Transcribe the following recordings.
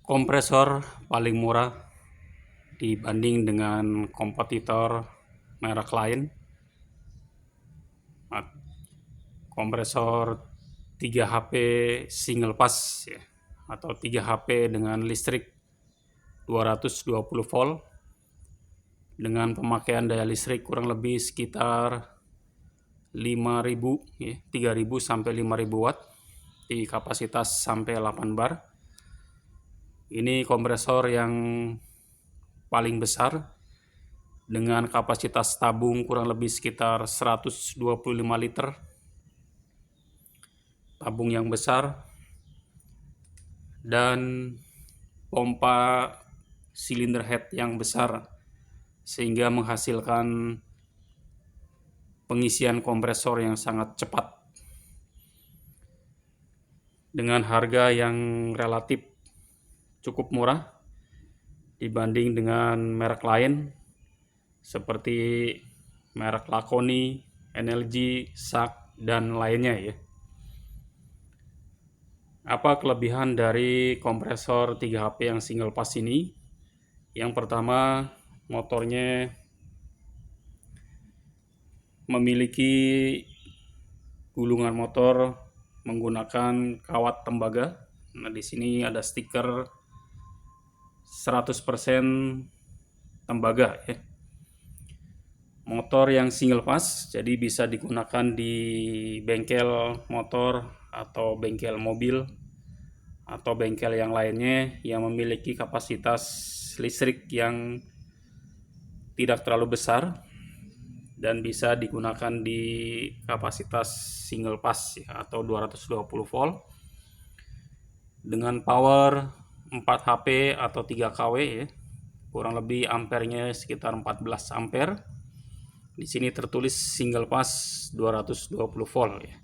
Kompresor paling murah dibanding dengan kompetitor merek lain. Kompresor 3 HP single pass ya, atau 3 HP dengan listrik 220 volt dengan pemakaian daya listrik kurang lebih sekitar 5.000 ya, 3.000 sampai 5.000 watt di kapasitas sampai 8 bar. Ini kompresor yang paling besar dengan kapasitas tabung kurang lebih sekitar 125 liter. Tabung yang besar dan pompa silinder head yang besar sehingga menghasilkan pengisian kompresor yang sangat cepat dengan harga yang relatif cukup murah dibanding dengan merek lain seperti merek Lakoni, NLG, SAK, dan lainnya ya. Apa kelebihan dari kompresor 3 HP yang single pass ini? Yang pertama, motornya memiliki gulungan motor menggunakan kawat tembaga. Nah, di sini ada stiker 100% tembaga ya. Motor yang single pass, jadi bisa digunakan di bengkel motor atau bengkel mobil atau bengkel yang lainnya yang memiliki kapasitas listrik yang tidak terlalu besar dan bisa digunakan di kapasitas single pass ya, atau 220 volt dengan power 4 HP atau 3 kW ya. Kurang lebih ampernya sekitar 14 ampere. Di sini tertulis single pass 220 volt ya.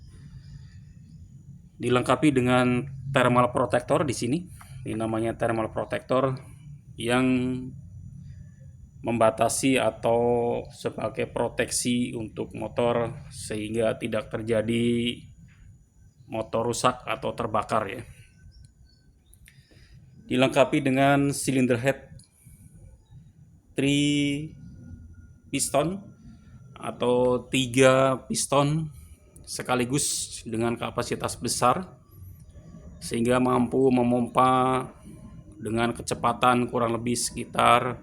Dilengkapi dengan thermal protector di sini. Ini namanya thermal protector yang membatasi atau sebagai proteksi untuk motor sehingga tidak terjadi motor rusak atau terbakar ya. Dilengkapi dengan silinder head 3 piston atau 3 piston sekaligus dengan kapasitas besar sehingga mampu memompa dengan kecepatan kurang lebih sekitar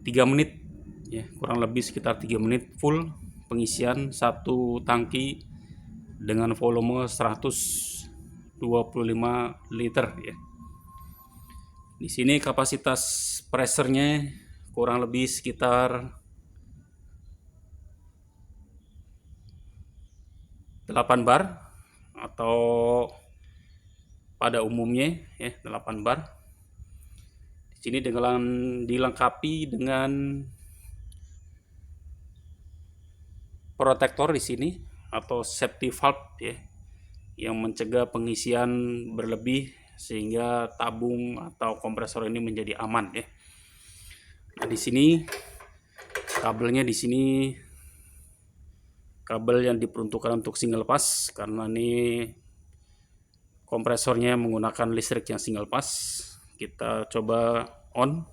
3 menit ya, kurang lebih sekitar 3 menit full pengisian satu tangki dengan volume 125 liter ya. Di sini kapasitas pressernya kurang lebih sekitar 8 bar atau pada umumnya ya 8 bar. Di sini dengan dilengkapi dengan protektor di sini atau safety valve ya yang mencegah pengisian berlebih sehingga tabung atau kompresor ini menjadi aman ya. Nah, di sini kabelnya di sini kabel yang diperuntukkan untuk single pass karena ini kompresornya menggunakan listrik yang single pass. Kita coba on.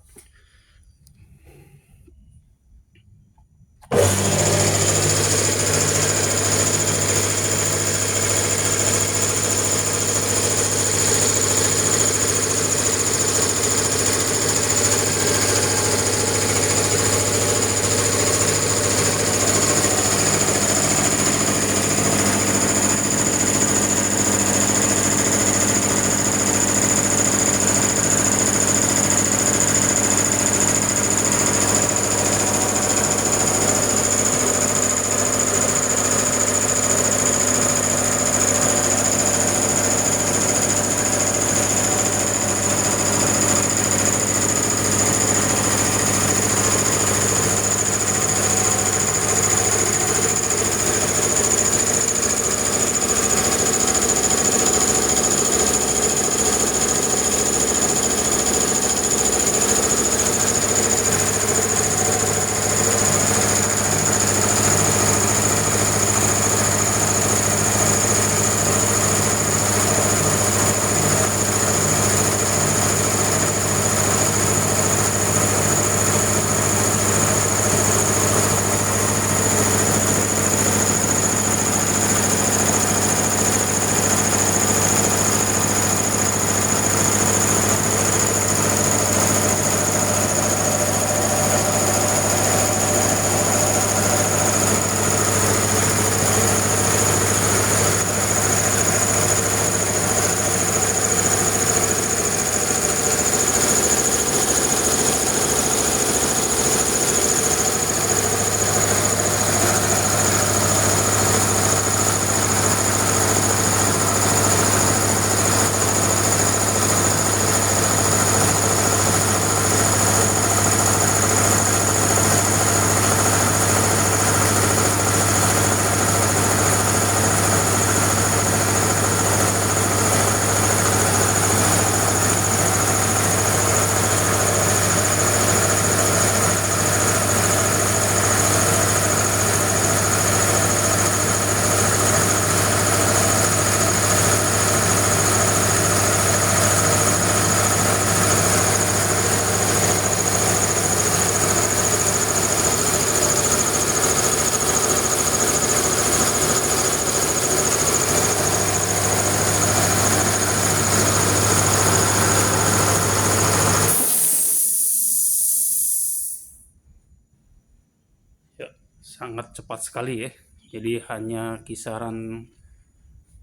sangat cepat sekali ya. Jadi hanya kisaran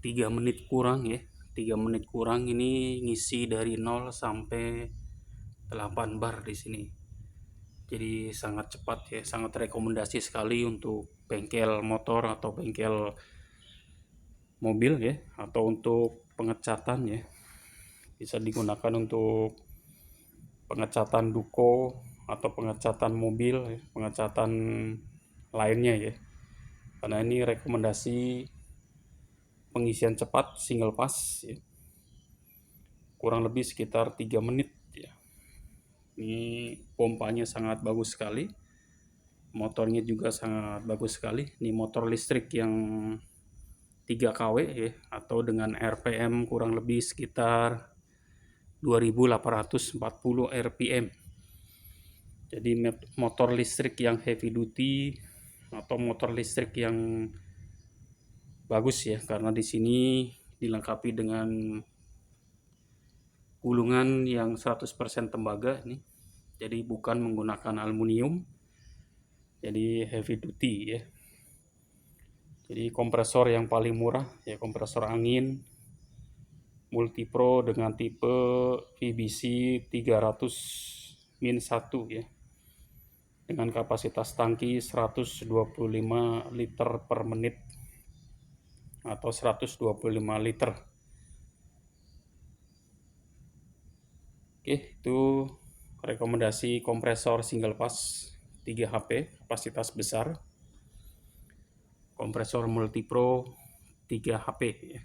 3 menit kurang ya. 3 menit kurang ini ngisi dari 0 sampai 8 bar di sini. Jadi sangat cepat ya, sangat rekomendasi sekali untuk bengkel motor atau bengkel mobil ya, atau untuk pengecatan ya. Bisa digunakan untuk pengecatan duko atau pengecatan mobil ya, pengecatan lainnya ya. Karena ini rekomendasi pengisian cepat single pass ya. Kurang lebih sekitar 3 menit ya. Ini pompanya sangat bagus sekali. Motornya juga sangat bagus sekali. Ini motor listrik yang 3 kW ya, atau dengan RPM kurang lebih sekitar 2840 RPM. Jadi motor listrik yang heavy duty atau motor listrik yang bagus ya, karena di sini dilengkapi dengan gulungan yang 100% tembaga nih. Jadi bukan menggunakan aluminium. Jadi heavy duty ya. Jadi kompresor yang paling murah ya, kompresor angin Multipro dengan tipe VBC 300-1 ya. Dengan kapasitas tangki 125 liter per menit atau 125 liter. Oke, itu rekomendasi kompresor single pass 3 HP kapasitas besar. Kompresor Multipro 3 HP ya.